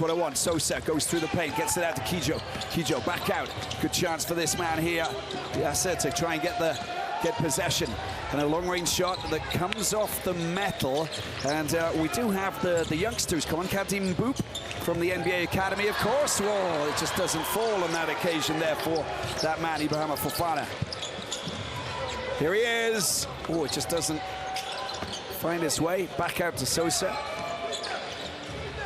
What I want. Sosa goes through the paint, gets it out to Kijo. Kijo back out. Good chance for this man here. Yasser to try and get possession. And a long-range shot that comes off the metal. And we do have the youngsters come on. Kadim Boop from the NBA Academy, of course. Whoa, it just doesn't fall on that occasion there for that man, Ibrahima Fofana. Here he is. Oh, it just doesn't find its way. Back out to Sosa.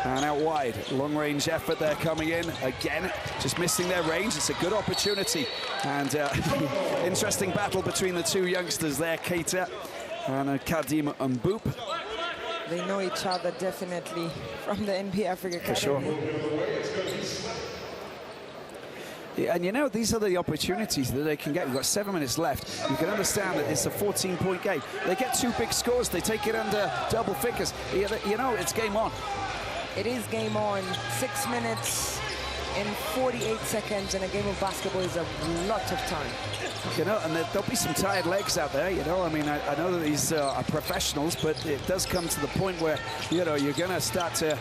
And out wide, long-range effort there coming in. Again, just missing their range. It's a good opportunity. And interesting battle between the two youngsters there, Keita and Kadim Mboop. They know each other definitely from the NBA Africa Academy. For sure. Yeah, and you know, these are the opportunities that they can get. We've got 7 minutes left. You can understand that it's a 14-point game. They get 2 big scores. They take it under double figures. You know, it's game on. It is game on. 6 minutes and 48 seconds, and a game of basketball is a lot of time. You know, and there'll be some tired legs out there, you know. I mean, I know that these are professionals, but it does come to the point where, you know, you're going to start to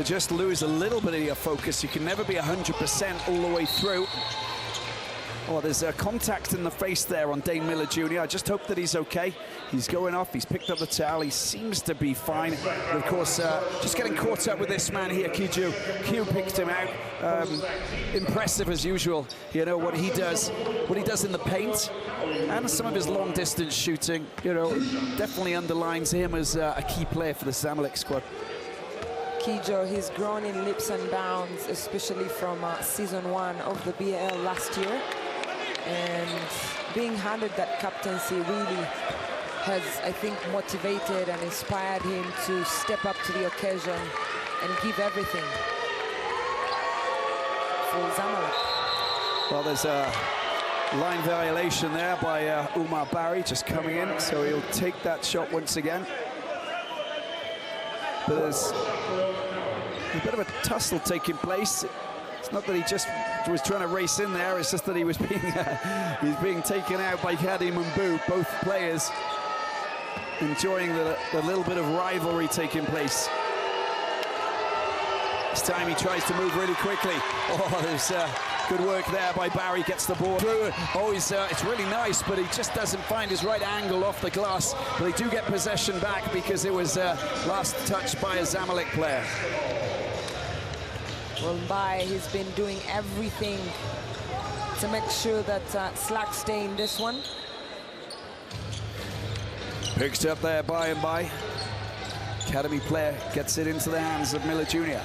just lose a little bit of your focus. You can never be 100% all the way through. Oh, there's a contact in the face there on Dane Miller Jr. I just hope that he's okay. He's going off, he's picked up the towel, he seems to be fine. But of course, just getting caught up with this man here, Kiju. Q picked him out. Impressive as usual, you know, what he does in the paint. And some of his long distance shooting, you know, definitely underlines him as a key player for the Zamalek squad. Kijo, he's grown in leaps and bounds, especially from season 1 of the BAL last year. And being handed that captaincy really has, I think, motivated and inspired him to step up to the occasion and give everything for Zamalek. Well, there's a line violation there by Umar Barry just coming in, so he'll take that shot once again. But there's a bit of a tussle taking place. It's not that he just was trying to race in there, it's just that he was being he's being taken out by Kadim Mboop. Both players enjoying the little bit of rivalry taking place. This time he tries to move really quickly. Oh, there's good work there by Barry, gets the ball through. Oh, it's really nice, but he just doesn't find his right angle off the glass. But they do get possession back because it was last touched by a Zamalek player. Well, Mbai, he's been doing everything to make sure that slack stay in this one. Picked up there by Mbai. Academy player gets it into the hands of Miller Jr.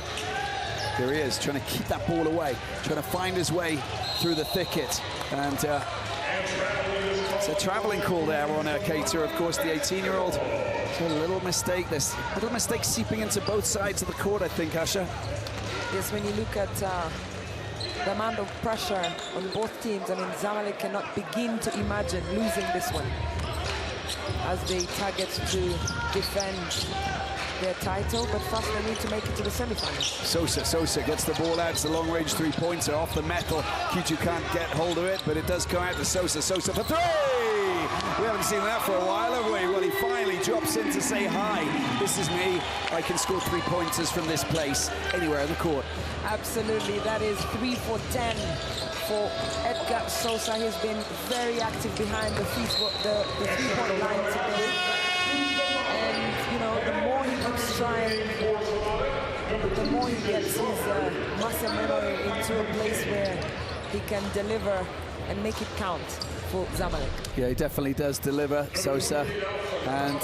Here he is, trying to keep that ball away, trying to find his way through the thicket. And it's a traveling call there on Keita, of course, the 18-year-old. So a little mistake. There's a little mistake seeping into both sides of the court, I think, Asha. Yes, when you look at the amount of pressure on both teams, I mean, Zamalek cannot begin to imagine losing this one as they target to defend their title, but first they need to make it to the semifinals. Sosa gets the ball out. It's a long-range three-pointer off the metal. Kiju can't get hold of it, but it does come out to Sosa. Sosa for three! We haven't seen that for a while, have we? Well, he finally drops in to say, hi, this is me. I can score 3 pointers from this place, anywhere in the court. Absolutely, that is 3 for 10 for Edgar Sosa. He's been very active behind the three-point line today. And, you know, the more he keeps trying, the more he gets his muscle memory into a place where he can deliver and make it count for Zamalek. Yeah, he definitely does deliver, Sosa. And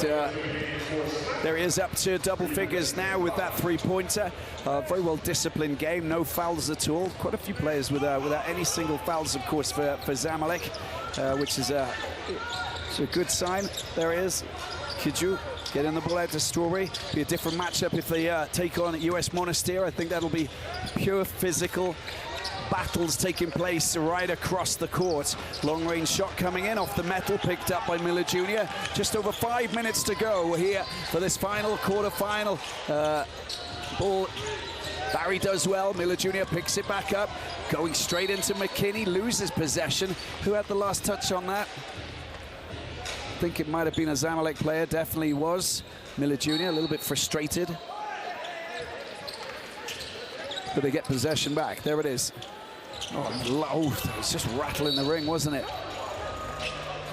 there he is, up to double figures now with that three-pointer. Very well disciplined game, no fouls at all. Quite a few players without any single fouls, of course, for Zamalek, which is a good sign. There he is, Kiju getting the ball out to Strawberry. Be a different matchup if they take on US Monastir. I think that'll be pure physical battles taking place right across the court. Long-range shot coming in off the metal, picked up by Miller Jr. Just over 5 minutes to go here for this final quarter-final. Ball, Barry does well. Miller Jr. picks it back up, going straight into McKinney, loses possession. Who had the last touch on that? I think it might have been a Zamalek player, definitely was. Miller Jr. a little bit frustrated. but they get possession back. There it is. Oh, it's just rattling the ring, wasn't it?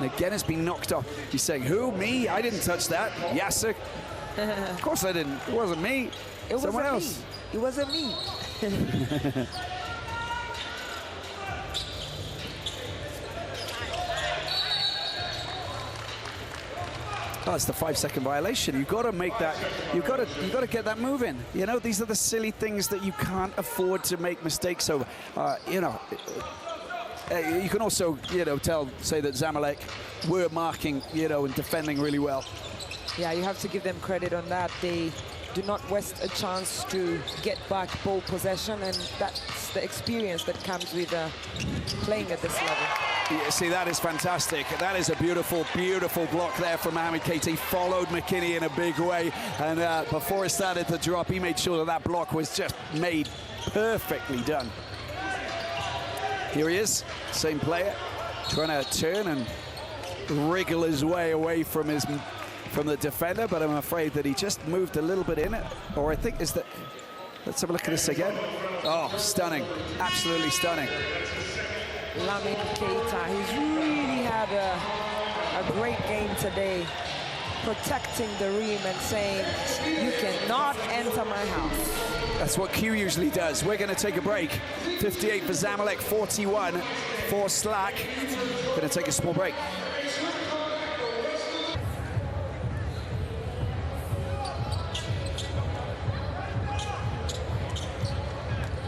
And again, it's been knocked off. He's saying, who, me? I didn't touch that. Yasser. Of course I didn't. It wasn't me. It Someone else. It wasn't me. Oh, it's the 5-second violation. You've got to make that. You've got to get that moving. You know, these are the silly things that you can't afford to make mistakes over. You know, you can also, you know, say that Zamalek were marking, you know, and defending really well. Yeah, you have to give them credit on that. They do not waste a chance to get back ball possession, and that's the experience that comes with playing at this level. Yeah, see, that is fantastic. That is a beautiful, beautiful block there from Mohamed Keita. He followed McKinney in a big way, and before it started to drop, he made sure that that block was just made perfectly done. Here he is, same player, trying to turn and wriggle his way away from the defender, but I'm afraid that he just moved a little bit in it. Or I think is that. Let's have a look at this again. Oh, stunning, absolutely stunning. Mohamed Keita, he's really had a great game today, protecting the rim and saying, you cannot enter my house. That's what Q usually does. We're going to take a break. 58 for Zamalek, 41 for Slack. Going to take a small break.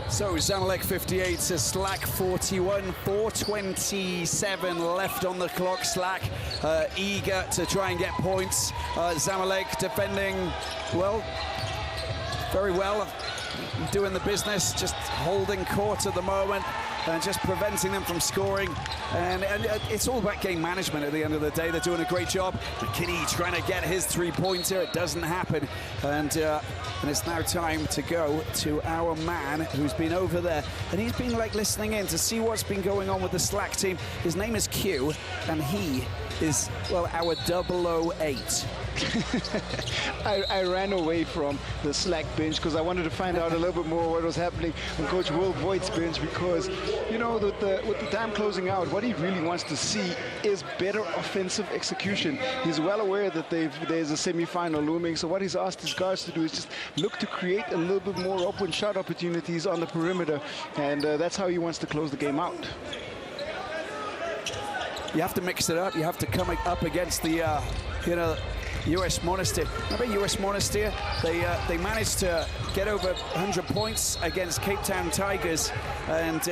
So Zamalek 58 to Slack 41, 4:27 left on the clock. Slack eager to try and get points. Zamalek defending, well, very well, doing the business, just holding court at the moment and just preventing them from scoring. And it's all about game management at the end of the day. They're doing a great job. McKinney trying to get his three-pointer. It doesn't happen. And it's now time to go to our man who's been over there. And he's been like listening in to see what's been going on with the Slack team. His name is Q, and he is, well, our 008. I ran away from the Slack bench because I wanted to find out a little bit more what was happening on Coach Will Voigt's bench, because, you know, with the time closing out, what he really wants to see is better offensive execution. He's well aware that there's a semi-final looming, so what he's asked his guards to do is just look to create a little bit more open shot opportunities on the perimeter, and that's how he wants to close the game out. You have to mix it up. You have to come up against the, you know, US Monastir. Remember US Monastir? They managed to get over 100 points against Cape Town Tigers, and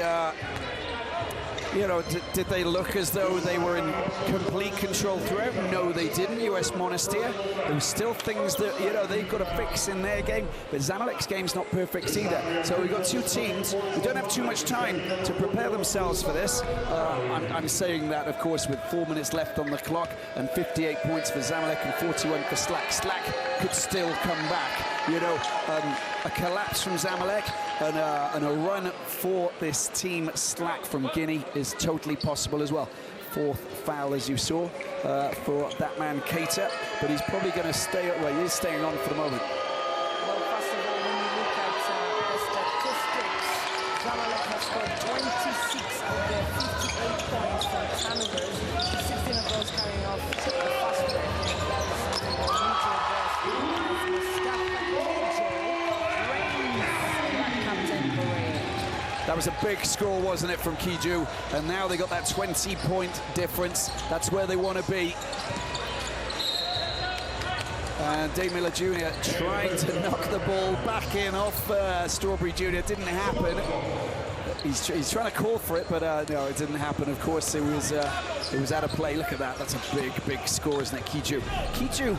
you know, did they look as though they were in complete control throughout? No, they didn't. US Monastir. There were still things that, you know, they've got to fix in their game, but Zamalek's game's not perfect either. So we've got two teams who don't have too much time to prepare themselves for this. I'm saying that, of course, with 4 minutes left on the clock and 58 points for Zamalek and 41 for Slack. Slack could still come back. You know, a collapse from Zamalek and a run for this team Slack from Guinea is totally possible as well. Fourth foul, as you saw, for that man Keita, but he's probably going to stay. Well, he is staying on for the moment. Well, first of all, when you look at the statistics, Zamalek has scored 26 of their 58 points from turnovers, 16 of those carrying off the fast break. That was a big score, wasn't it, from Kiju? And now they got that 20-point difference. That's where they want to be. And Dave Miller Jr. trying to knock the ball back in off Strawberry Jr. Didn't happen. He's trying to call for it, but no, it didn't happen. Of course, it was out of play. Look at that. That's a big score, isn't it? Kiju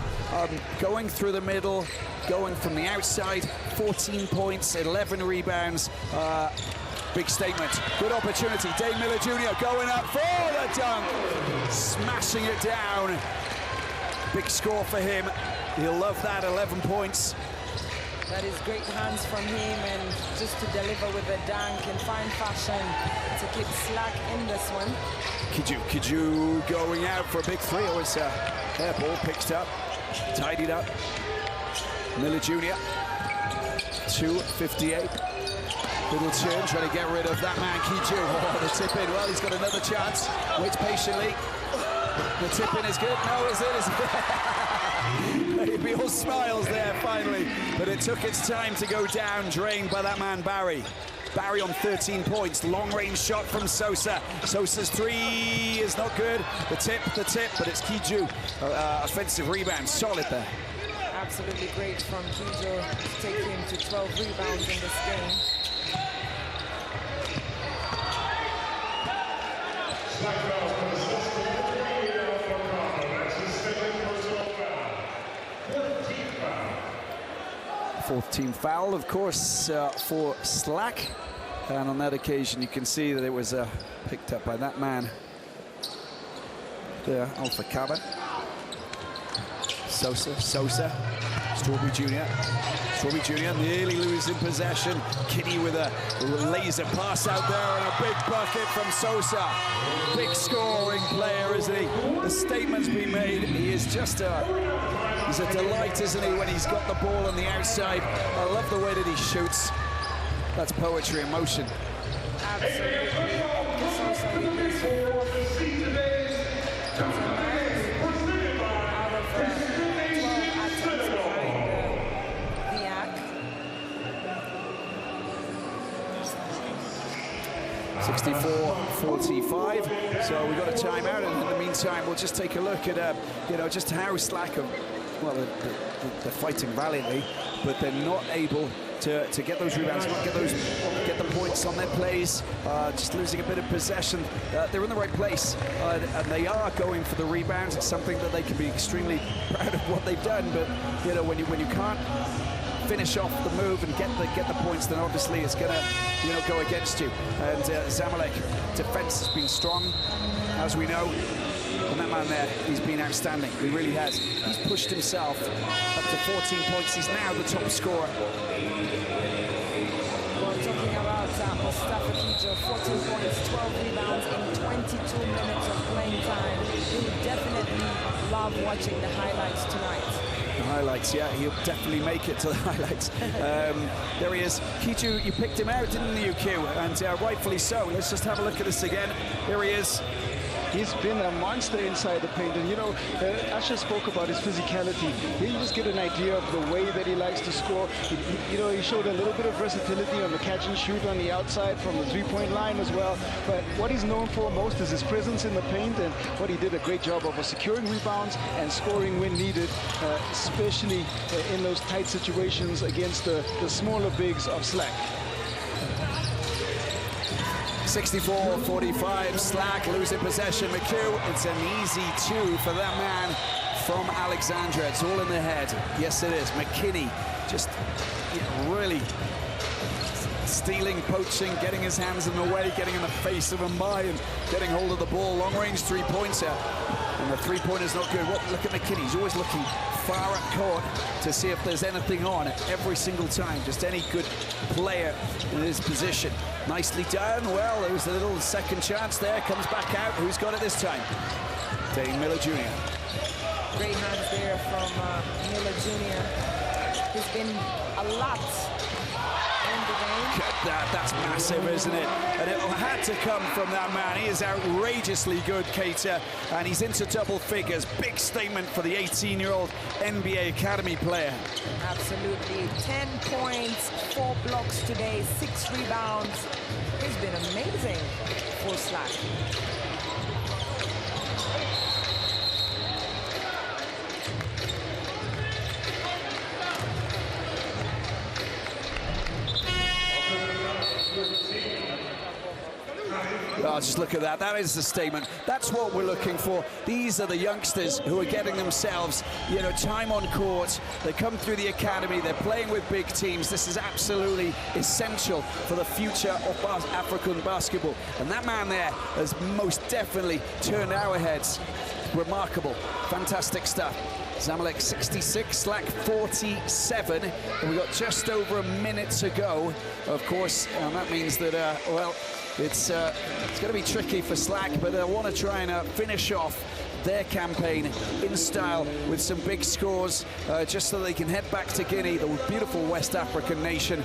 going through the middle, going from the outside, 14 points, 11 rebounds. Big statement. Good opportunity. Dave Miller Jr. going up for the dunk. Smashing it down. Big score for him. He'll love that, 11 points. That is great hands from him, and just to deliver with a dunk in fine fashion to keep Slack in this one. Kiju going out for a big three. Oh, it's air ball picked up, tidied up. Miller Jr. 2:58. Little turn, trying to get rid of that man, Kiju. Oh, the tip in. Well, he's got another chance. Waits patiently. The tip in is good. No, is it? He'd be all smiles there, finally. But it took its time to go down, drained by that man, Barry. Barry on 13 points. Long-range shot from Sosa. Sosa's three is not good. The tip, but it's Kiju. Offensive rebound, solid there. Absolutely great from Kiju to take him to 12 rebounds in this game. 4th team foul, of course, for Slack. And on that occasion, you can see that it was picked up by that man there, Alpha Kaba. Sosa, Strawberry Jr. Nearly losing possession. Kinney with a laser pass out there and a big bucket from Sosa. Big scoring player, isn't he? The statement's been made. He is just he's a delight, isn't he, when he's got the ball on the outside. I love the way that he shoots. That's poetry in motion. Absolutely. Sosa with his 4th out of 12 attempts behind the arc. 64-45. So we got a timeout, and in the meantime, we'll just take a look at just how Slack are. Well, they're fighting valiantly, but they're not able to get those rebounds, get the points on their plays, just losing a bit of possession. They're in the right place, and they are going for the rebounds. It's something that they can be extremely proud of what they've done, but when you can't finish off the move and get the points, then obviously it's gonna go against you. And Zamalek defense has been strong, as we know. And that man there, he's been outstanding. He really has. He's pushed himself up to 14 points. He's now the top scorer. Well, talking about Mustafa Kiju, 14 points, 12 rebounds in 22 minutes of playing time. You would definitely love watching the highlights tonight. The highlights, yeah, he'll definitely make it to the highlights. There he is. Kiju, you picked him out, didn't you, Q? And rightfully so. Let's just have a look at this again. Here he is. He's been a monster inside the paint, and Asher spoke about his physicality. You just get an idea of the way that he likes to score. He showed a little bit of versatility on the catch and shoot on the outside from the three-point line as well. But what he's known for most is his presence in the paint, and what he did a great job of was securing rebounds and scoring when needed, especially in those tight situations against the smaller bigs of Slack. 64-45, Slack losing possession. McHugh, it's an easy 2 for that man from Alexandria. It's all in the head. Yes, it is. McKinney just really stealing, poaching, getting his hands in the way, getting in the face of Amai and getting hold of the ball. Long-range three-pointer. And the three-pointer's not good. Look at McKinney. He's always looking far up court to see if there's anything on every single time. Just any good player in his position. Nicely done. Well, there was a little second chance there. Comes back out. Who's got it this time? Dane Miller Jr. Great hands there from Miller Jr. There's been a lot in the game. That's massive, isn't it? And it had to come from that man. He is outrageously good, Keita, and he's into double figures. Big statement for the 18-year-old NBA Academy player. Absolutely. 10 points, 4 blocks today, 6 rebounds. He's been amazing for Slack. Oh, just look at that. That is the statement. That's what we're looking for. These are the youngsters who are getting themselves, time on court. They come through the academy. They're playing with big teams. This is absolutely essential for the future of African basketball. And that man there has most definitely turned our heads. Remarkable. Fantastic stuff. Zamalek 66, Slack 47, and we've got just over a minute to go, of course, and that means that, it's going to be tricky for Slack, but I want to try and finish off their campaign in style with some big scores, just so they can head back to Guinea, the beautiful West African nation,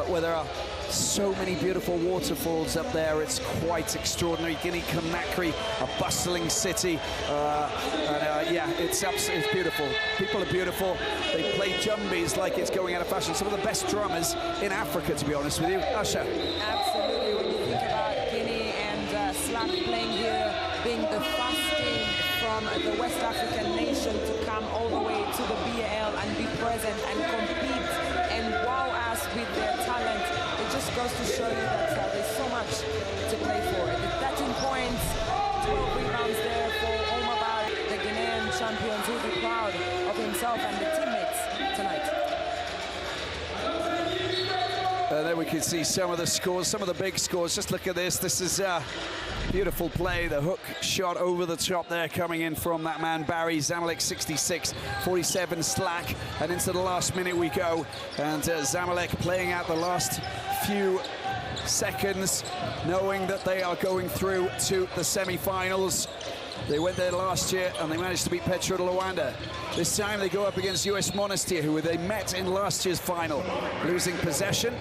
where there are so many beautiful waterfalls up there. It's quite extraordinary. Guinea-Conakry, a bustling city, yeah, it's beautiful. People are beautiful. They play jumbies like it's going out of fashion. Some of the best drummers in Africa, to be honest with you. Usher. Absolutely. When you think about Guinea and Slack playing here, being the first team from the West African nation to come all the way to the BAL and be present and compete and wow us with their talent, it just goes to show you that there's so much to play for. The 13 points, 12 rebounds there for Omar, the Ghanaian champions, will be proud of himself and the teammates tonight. There we can see some of the scores, some of the big scores. Just look at this. This is beautiful play. The hook shot over the top there coming in from that man, Barry. Zamalek 66, 47 Slack. And into the last minute we go. And Zamalek playing out the last few seconds, knowing that they are going through to the semi-finals. They went there last year and they managed to beat Petro de Rwanda. This time they go up against US Monastir, who they met in last year's final, losing possession.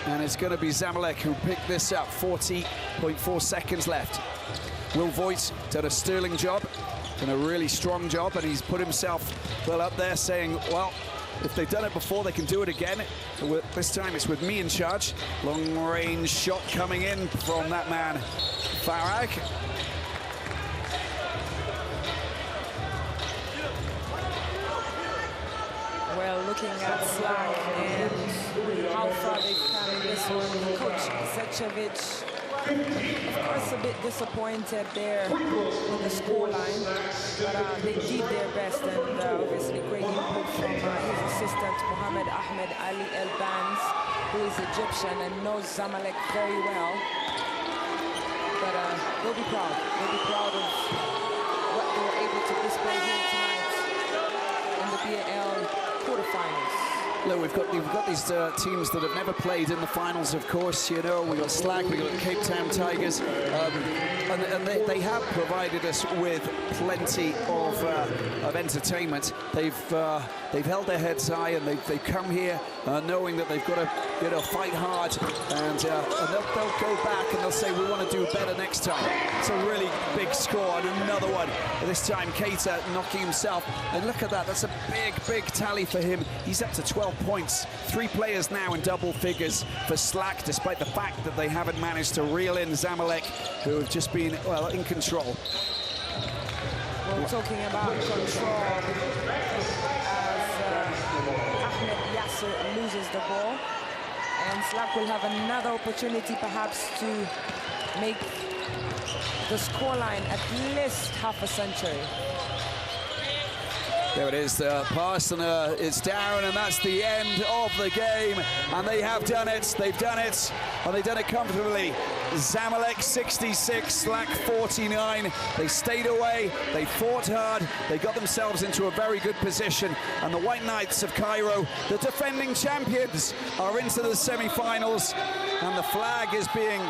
And it's going to be Zamalek who picked this up. 40.4 seconds left. Will Voigt done a sterling job, done a really strong job, and he's put himself well up there saying, well, if they've done it before, they can do it again. This time it's with me in charge. Long-range shot coming in from that man, Farag. Well, looking at Slack and how far they've come in this one, Coach Zečević, of course, a bit disappointed there with the scoreline, but they did their best, and obviously great input from his assistant, Mohamed Ahmed Ali El-Banz, who is Egyptian and knows Zamalek very well. But they'll be proud. They'll be proud of what they were able to display here tonight in the BAL quarterfinals. Look, we've got these teams that have never played in the finals, of course. You know, we've got Slack, we've got Cape Town Tigers, and they have provided us with plenty of entertainment. They've held their heads high, and they've come here knowing that they've got to fight hard, and they'll go back and they'll say we want to do better next time. It's a really big score, and another one. This time, Keita knocking himself, and look at that. That's a big tally for him. He's up to 12 points. 3 players now in double figures for Slack, despite the fact that they haven't managed to reel in Zamalek, who have just been, well, in control. We're talking about control as Ahmed Yasser loses the ball, and Slack will have another opportunity perhaps to make the scoreline at least half a century. There it is, the pass, and it's down, and that's the end of the game. And they have done it, they've done it, and they've done it comfortably. Zamalek 66, Slack 49. They stayed away, they fought hard, they got themselves into a very good position. And the White Knights of Cairo, the defending champions, are into the semi-finals. And the flag is being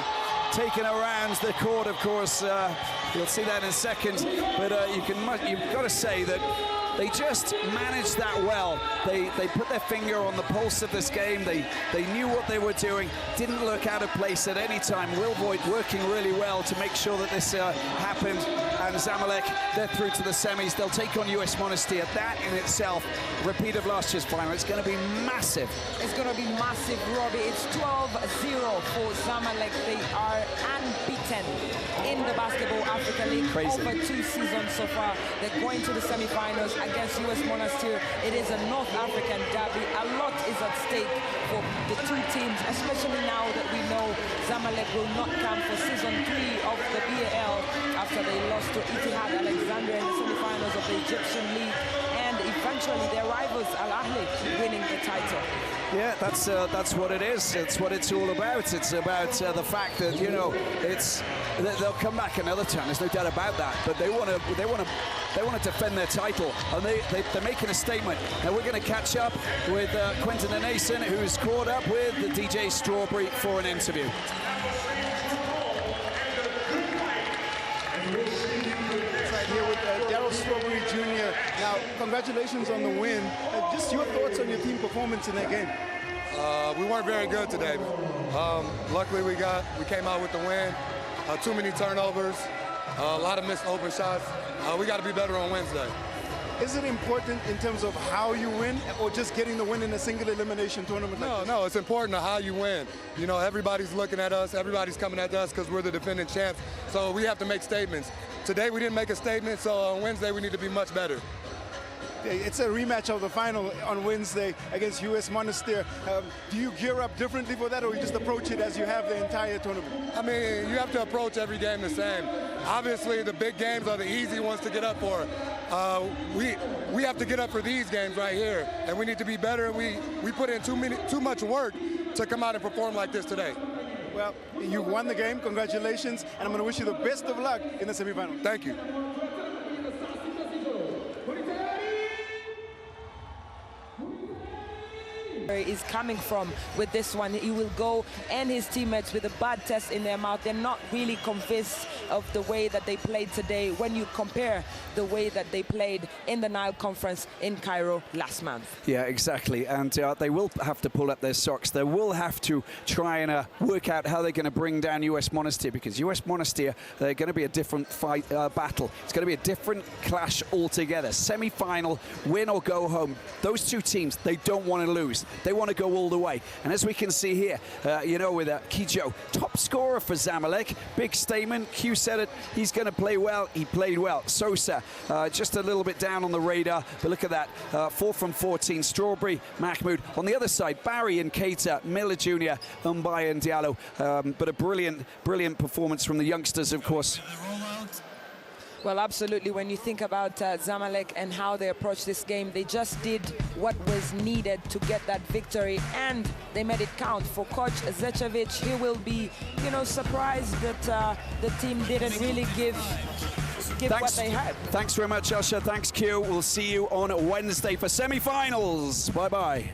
taken around the court, of course. You'll see that in a second. But you've got to say that they just managed that well. They put their finger on the pulse of this game. They knew what they were doing. Didn't look out of place at any time. Will Voigt working really well to make sure that this happened. And Zamalek, they're through to the semis. They'll take on US Monastir. That in itself, repeat of last year's final. It's going to be massive. It's going to be massive, Robbie. It's 12-0 for Zamalek. They are unbeaten in the Basketball Africa League. Crazy. Over 2 seasons so far. They're going to the semi-finals against US Monastir. It is a North African derby. A lot is at stake for the 2 teams, especially now that we know Zamalek will not come for season 3 of the BAL after they lost to Ittihad Alexandria in the semi-finals of the Egyptian League, and eventually their rivals Ahly winning the title. Yeah, that's what it is. It's what it's all about. It's about the fact that, you know, they'll come back another time. There's no doubt about that. But they want to defend their title, and they're making a statement. Now we're going to catch up with Quentin Anason, who's caught up with the DJ Strawberry for an interview. Right here with congratulations on the win. Just your thoughts on your team performance in that game. We weren't very good today. Luckily, we came out with the win. Too many turnovers, a lot of missed open shots. We got to be better on Wednesday. Is it important in terms of how you win, or just getting the win in a single elimination tournament? No, it's important to how you win. You know, everybody's looking at us, everybody's coming at us because we're the defending champs. So we have to make statements. Today we didn't make a statement, so on Wednesday we need to be much better. It's a rematch of the final on Wednesday against US Monastir. Do you gear up differently for that, or you just approach it as you have the entire tournament? I mean, you have to approach every game the same. Obviously, the big games are the easy ones to get up for. We have to get up for these games right here, and we need to be better. We put in too much work to come out and perform like this today. Well, you won the game. Congratulations, and I'm going to wish you the best of luck in the semifinal. Thank you. Is coming from with this one. He will go, and his teammates, with a bad taste in their mouth. They're not really convinced of the way that they played today when you compare the way that they played in the Nile Conference in Cairo last month. Yeah, exactly. And they will have to pull up their socks. They will have to try and work out how they're going to bring down US Monastir, because US Monastir, they're going to be a different battle. It's going to be a different clash altogether. Semi-final, win or go home. Those two teams, they don't want to lose. They want to go all the way. And as we can see here, you know, with Kijo, top scorer for Zamalek. Big statement. Q said it. He's going to play well. He played well. Sosa, just a little bit down on the radar. But look at that. 4 from 14. Strawberry, Mahmoud. On the other side, Barry and Keita, Miller Jr., Mbaye and Diallo. But a brilliant performance from the youngsters, of course. Well, absolutely. When you think about Zamalek and how they approached this game, they just did what was needed to get that victory, and they made it count. For Coach Zečević, he will be, you know, surprised that the team didn't really give what they had. Thanks very much, Usher. Thanks, Q. We'll see you on Wednesday for semi-finals. Bye-bye.